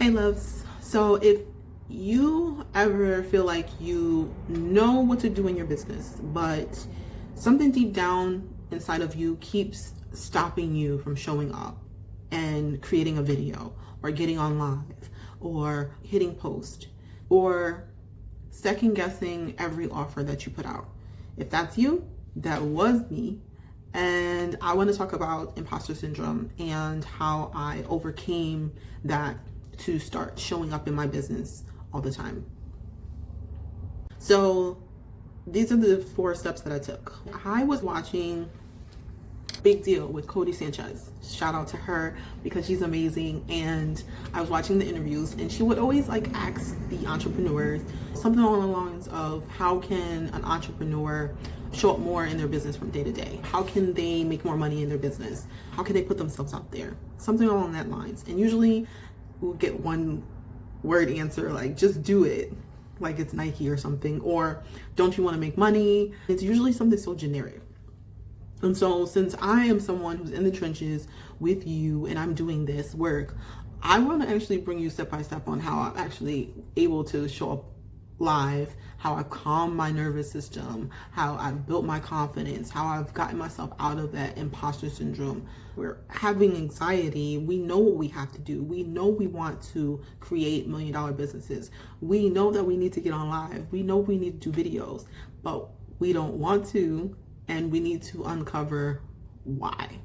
Hey loves, so if you ever feel like you know what to do in your business, but something deep down inside of you keeps stopping you from showing up and creating a video or getting on live or hitting post or second guessing every offer that you put out. If that's you, that was me. And I want to talk about imposter syndrome and how I overcame that to start showing up in my business all the time. So these are the 4 steps that I took. I was watching Big Deal with Cody Sanchez. Shout out to her because she's amazing. And I was watching the interviews and she would always ask the entrepreneurs something along the lines of, how can an entrepreneur show up more in their business from day to day? How can they make more money in their business? How can they put themselves out there? Something along that lines. And usually we'll get one word answer, like just do it, like it's Nike or something, or don't you want to make money? It's usually something so generic. And so since I am someone who's in the trenches with you and I'm doing this work, I want to actually bring you step by step on how I'm actually able to show up live, how I calm my nervous system, how I've built my confidence, how I've gotten myself out of that imposter syndrome. We're having anxiety. We know what we have to do. We know we want to create $1 million businesses. We know that we need to get on live. We know we need to do videos, but we don't want to, and we need to uncover why.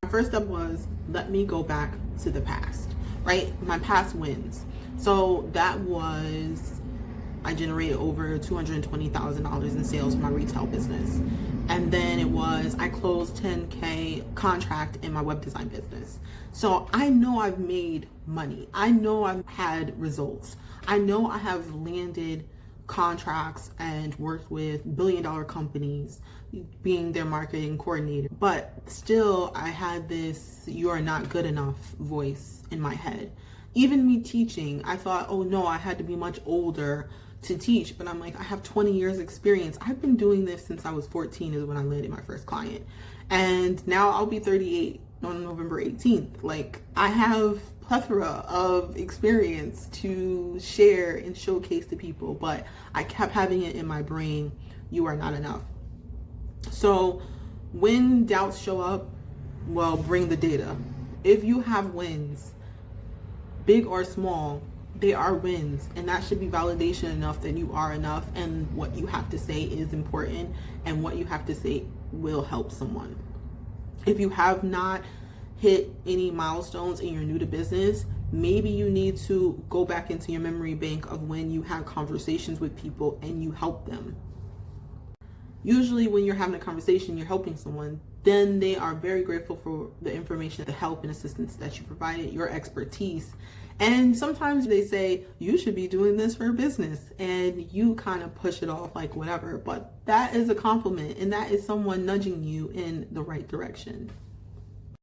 My first step was, let me go back to the past, right? My past wins. So that was, I generated over $220,000 in sales for my retail business. And then it was, I closed 10K contract in my web design business. So I know I've made money. I know I've had results. I know I have landed contracts and worked with billion-dollar companies, being their marketing coordinator. But still, I had this "you are not good enough" voice in my head. Even me teaching, I thought, oh no, I had to be much older to teach. But I'm like, I have 20 years experience. I've been doing this since I was 14 is when I landed my first client. And now I'll be 38 on November 18th. Like, I have plethora of experience to share and showcase to people, but I kept having it in my brain, you are not enough. So when doubts show up, well, bring the data. If you have wins, big or small, they are wins, and that should be validation enough that you are enough, and what you have to say is important, and what you have to say will help someone. If you have not hit any milestones and you're new to business, maybe you need to go back into your memory bank of when you had conversations with people and you help them. Usually when you're having a conversation, you're helping someone, then they are very grateful for the information, the help and assistance that you provided, your expertise. And sometimes they say, you should be doing this for business, and you kind of push it off like whatever, but that is a compliment, and that is someone nudging you in the right direction.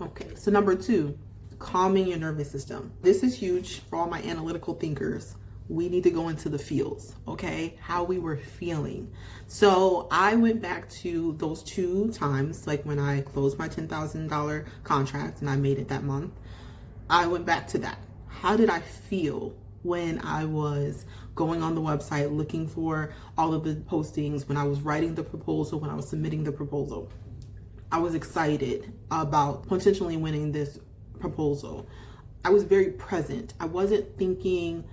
Okay, so number 2, calming your nervous system. This is huge for all my analytical thinkers. We need to go into the feels, okay? How we were feeling. So I went back to those 2 times, like when I closed my $10,000 contract and I made it that month. I went back to that. How did I feel when I was going on the website, looking for all of the postings, when I was writing the proposal, when I was submitting the proposal? I was excited about potentially winning this proposal. I was very present. I wasn't thinking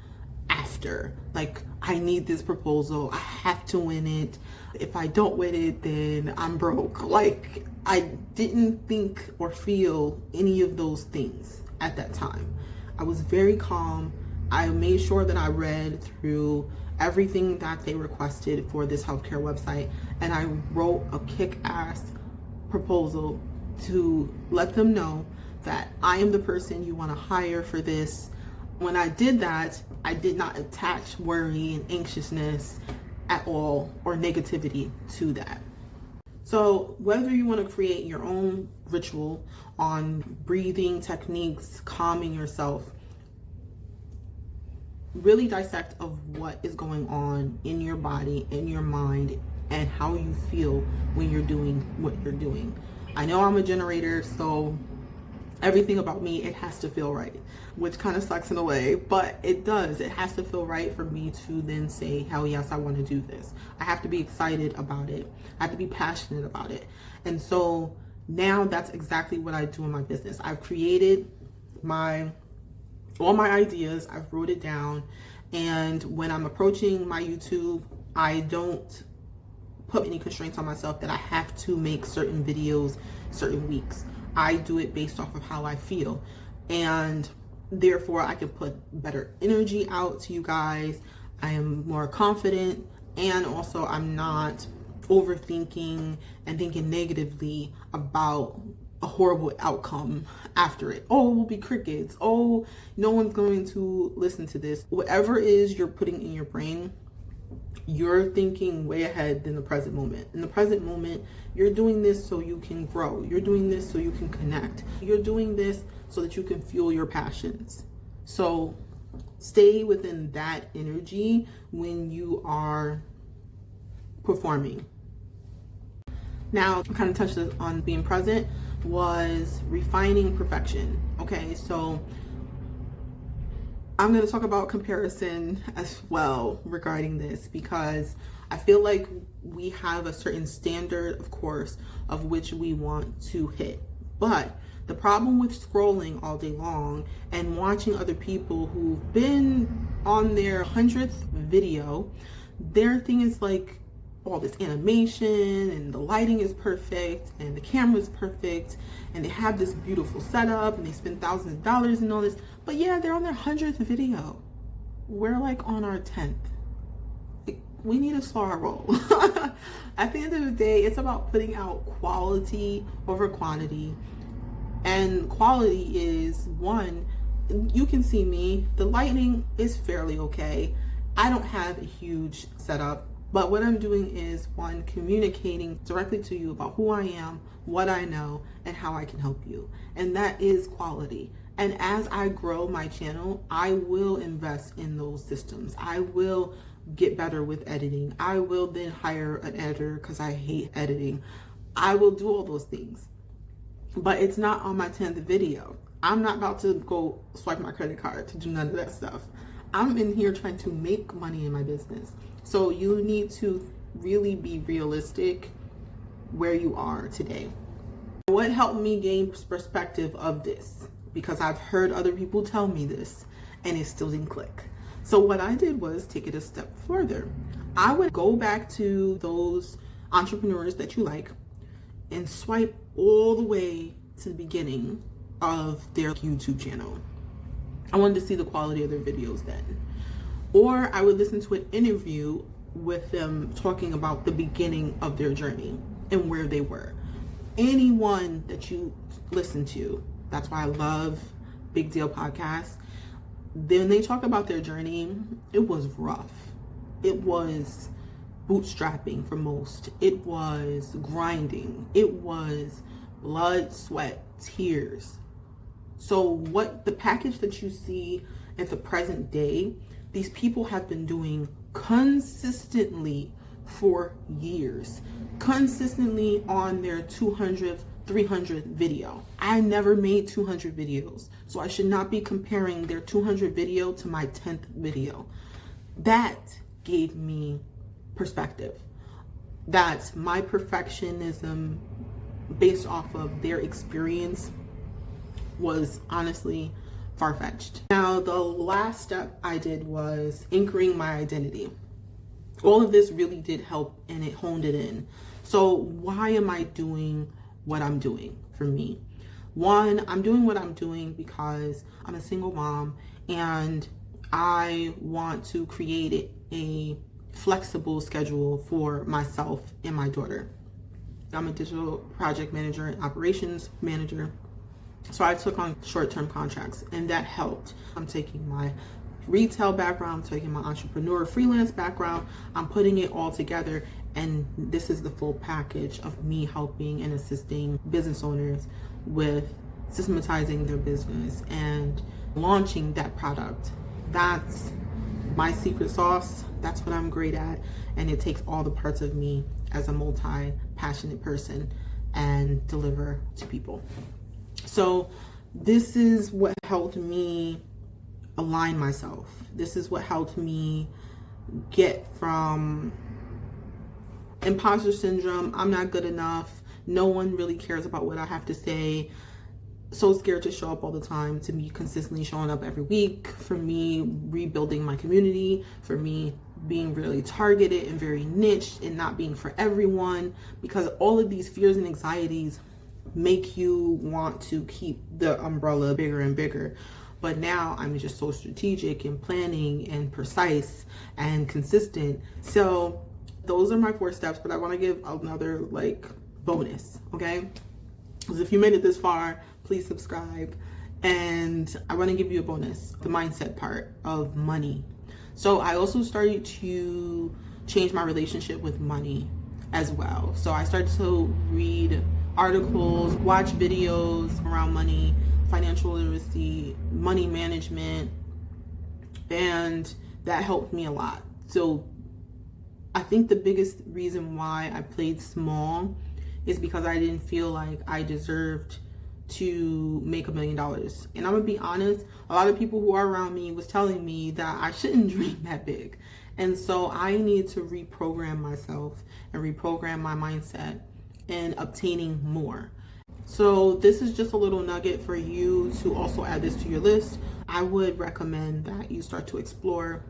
after, like, I need this proposal, I have to win it. If I don't win it, then I'm broke. Like, I didn't think or feel any of those things at that time. I was very calm. I made sure that I read through everything that they requested for this healthcare website, and I wrote a kick-ass proposal to let them know that I am the person you want to hire for this. When I did that, I did not attach worry and anxiousness at all, or negativity to that. So whether you want to create your own ritual on breathing techniques, calming yourself, really dissect of what is going on in your body, in your mind, and how you feel when you're doing what you're doing. I know I'm a generator, so everything about me, it has to feel right, which kind of sucks in a way, but it does. It has to feel right for me to then say, hell yes, I want to do this. I have to be excited about it. I have to be passionate about it. And so now that's exactly what I do in my business. I've created all my ideas, I've wrote it down, and when I'm approaching my YouTube, I don't put any constraints on myself that I have to make certain videos certain weeks. I do it based off of how I feel, and therefore I can put better energy out to you guys. I am more confident, and also I'm not overthinking and thinking negatively about a horrible outcome after it. Oh, it will be crickets. Oh, no one's going to listen to this. Whatever it is you're putting in your brain, you're thinking way ahead than the present moment. In the present moment, you're doing this so you can grow. You're doing this so you can connect. You're doing this so that you can fuel your passions. So stay within that energy when you are performing. Now, I kind of touched on being present, was refining perfection. Okay, so I'm going to talk about comparison as well regarding this, because I feel like we have a certain standard, of course, of which we want to hit. But the problem with scrolling all day long and watching other people who've been on their 100th video, their thing is like all this animation and the lighting is perfect and the camera is perfect and they have this beautiful setup and they spend thousands of dollars and all this, but yeah, they're on their 100th video. We're like on our 10th. We need to slow our roll. At the end of the day, it's about putting out quality over quantity. And quality is, one, you can see me, the lighting is fairly okay. I don't have a huge setup. But what I'm doing is, one, communicating directly to you about who I am, what I know, and how I can help you. And that is quality. And as I grow my channel, I will invest in those systems. I will get better with editing. I will then hire an editor because I hate editing. I will do all those things. But it's not on my 10th video. I'm not about to go swipe my credit card to do none of that stuff. I'm in here trying to make money in my business. So you need to really be realistic where you are today. What helped me gain perspective of this? Because I've heard other people tell me this and it still didn't click. So what I did was take it a step further. I would go back to those entrepreneurs that you like and swipe all the way to the beginning of their YouTube channel. I wanted to see the quality of their videos then. Or I would listen to an interview with them talking about the beginning of their journey and where they were. Anyone that you listen to, that's why I love Big Deal Podcasts. Then they talk about their journey. It was rough. It was bootstrapping for most. It was grinding. It was blood, sweat, tears. So what the package that you see at the present day, these people have been doing consistently for years, consistently on their 200th, 300th video. I never made 200 videos, so I should not be comparing their 200 video to my 10th video. That gave me perspective. That my perfectionism based off of their experience was honestly far-fetched. Now, the last step I did was anchoring my identity. All of this really did help and it honed it in. So why am I doing what I'm doing for me? One, I'm doing what I'm doing because I'm a single mom and I want to create a flexible schedule for myself and my daughter. I'm a digital project manager and operations manager. So I took on short-term contracts and that helped. I'm taking my retail background, I'm taking my entrepreneur freelance background, I'm putting it all together, and this is the full package of me helping and assisting business owners with systematizing their business and launching that product. That's my secret sauce. That's what I'm great at, and it takes all the parts of me as a multi-passionate person and deliver to people. So this is what helped me align myself. This is what helped me get from imposter syndrome, I'm not good enough, no one really cares about what I have to say, so scared to show up all the time, to me consistently showing up every week, for me rebuilding my community, for me being really targeted and very niched and not being for everyone, because all of these fears and anxieties make you want to keep the umbrella bigger and bigger. But now I'm just so strategic and planning and precise and consistent. So those are my 4 steps, but I want to give another like bonus, okay? Because if you made it this far, please subscribe. And I want to give you a bonus, the mindset part of money. So I also started to change my relationship with money as well. So I started to read articles, watch videos around money, financial literacy, money management, and that helped me a lot. So I think the biggest reason why I played small is because I didn't feel like I deserved to make $1 million. And I'm gonna be honest, a lot of people who are around me was telling me that I shouldn't dream that big. And so I need to reprogram myself and reprogram my mindset in obtaining more. So this is just a little nugget for you to also add this to your list. I would recommend that you start to explore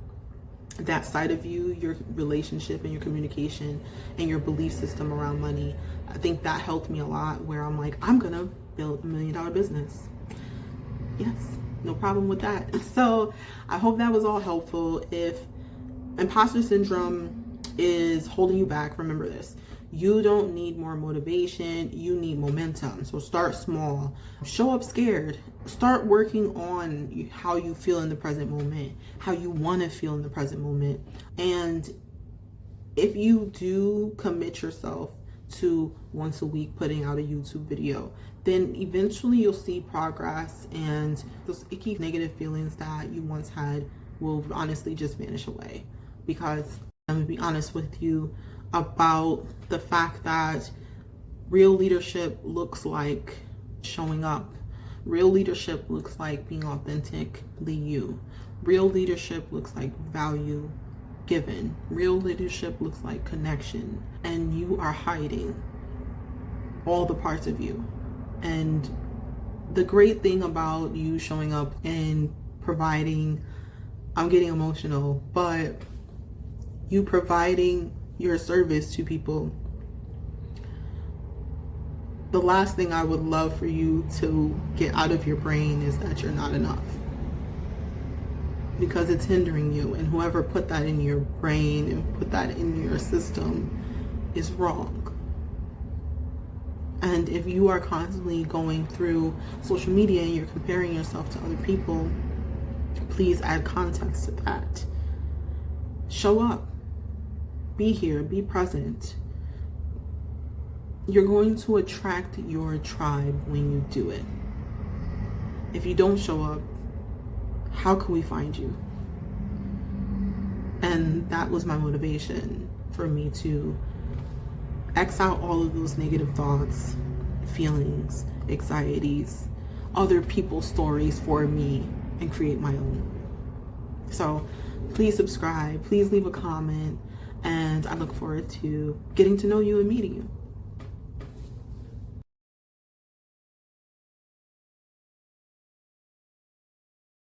that side of you, your relationship and your communication and your belief system around money. I think that helped me a lot, where I'm like, I'm gonna build $1 million business. Yes, no problem with that. So I hope that was all helpful. If imposter syndrome is holding you back, remember this: you don't need more motivation, you need momentum. So start small, show up scared, start working on how you feel in the present moment, how you want to feel in the present moment. And if you do commit yourself to once a week putting out a YouTube video, then eventually you'll see progress, and those icky negative feelings that you once had will honestly just vanish away. Because I'm gonna be honest with you about the fact that real leadership looks like showing up. Real leadership looks like being authentically you. Real leadership looks like value given. Real leadership looks like connection. And you are hiding all the parts of you. And the great thing about you showing up and providing, I'm getting emotional, but you providing your service to people, the last thing I would love for you to get out of your brain is that you're not enough, because it's hindering you, and whoever put that in your brain and put that in your system is wrong. And if you are constantly going through social media and you're comparing yourself to other people, please add context to that. Show up. Be here, be present. You're going to attract your tribe when you do it. If you don't show up, how can we find you? And that was my motivation for me to X out all of those negative thoughts, feelings, anxieties, other people's stories for me, and create my own. So please subscribe, please leave a comment, and I look forward to getting to know you and meeting you.